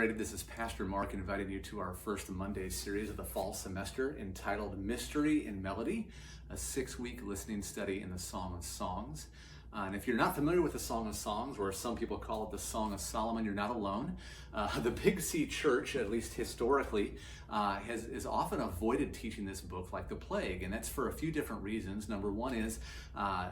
ready? This is Pastor Mark inviting you to our first Monday series of the fall semester entitled Mystery in Melody, a 6-week listening study in the Song of Songs. And if you're not familiar with the Song of Songs, or some people call it the Song of Solomon, you're not alone. The Big C Church, at least historically, has often avoided teaching this book like the plague, and that's for a few different reasons. Number one is,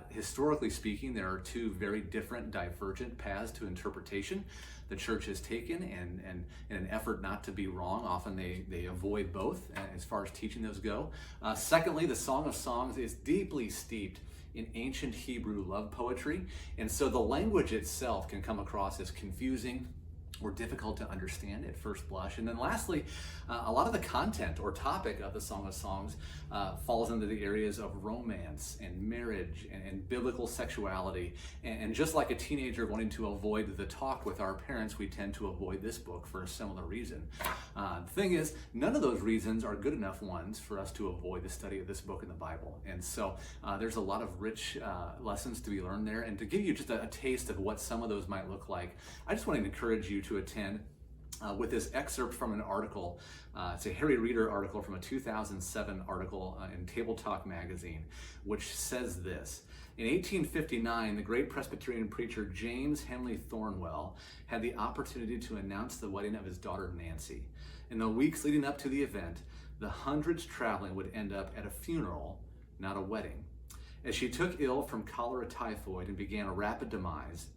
historically speaking, there are two very different, divergent paths to interpretation the church has taken, and in an effort not to be wrong, often they avoid both as far as teaching those go. Secondly, the Song of Songs is deeply steeped in ancient Hebrew love poetry, and so the language itself can come across as confusing or difficult to understand at first blush. And then lastly, a lot of the content or topic of the Song of Songs falls into the areas of romance and marriage and biblical sexuality. And just like a teenager wanting to avoid the talk with our parents, we tend to avoid this book for a similar reason. The thing is, none of those reasons are good enough ones for us to avoid the study of this book in the Bible. And so there's a lot of rich lessons to be learned there. And to give you just a taste of what some of those might look like, I just want to encourage you to attend with this excerpt from an article. It's a Harry Reeder article from a 2007 article in Table Talk magazine, which says this. In 1859, the great Presbyterian preacher James Henley Thornwell had the opportunity to announce the wedding of his daughter Nancy. In the weeks leading up to the event, the hundreds traveling would end up at a funeral, not a wedding. As she took ill from cholera typhoid and began a rapid demise,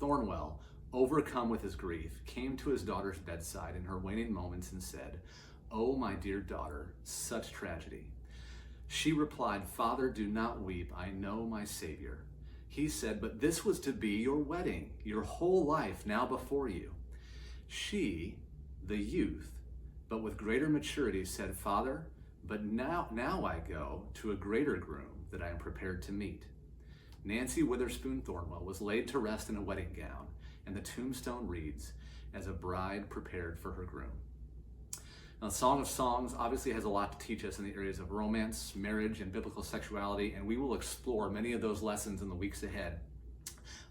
Thornwell, overcome with his grief, came to his daughter's bedside in her waning moments and said, "Oh, my dear daughter, such tragedy." She replied, "Father, do not weep. I know my Savior." He said, "But this was to be your wedding, your whole life now before you." She, the youth, but with greater maturity, said, "Father, but now I go to a greater groom that I am prepared to meet." Nancy Witherspoon Thornwell was laid to rest in a wedding gown, and the tombstone reads, "As a bride prepared for her groom." Now, the Song of Songs obviously has a lot to teach us in the areas of romance, marriage, and biblical sexuality, and we will explore many of those lessons in the weeks ahead.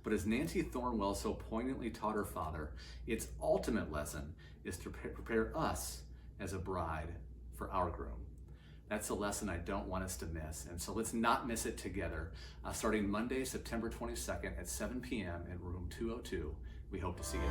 But as Nancy Thornwell so poignantly taught her father, its ultimate lesson is to prepare us as a bride for our groom. That's a lesson I don't want us to miss. And so let's not miss it together. Starting Monday, September 22nd at 7 p.m. in room 202. We hope to see you.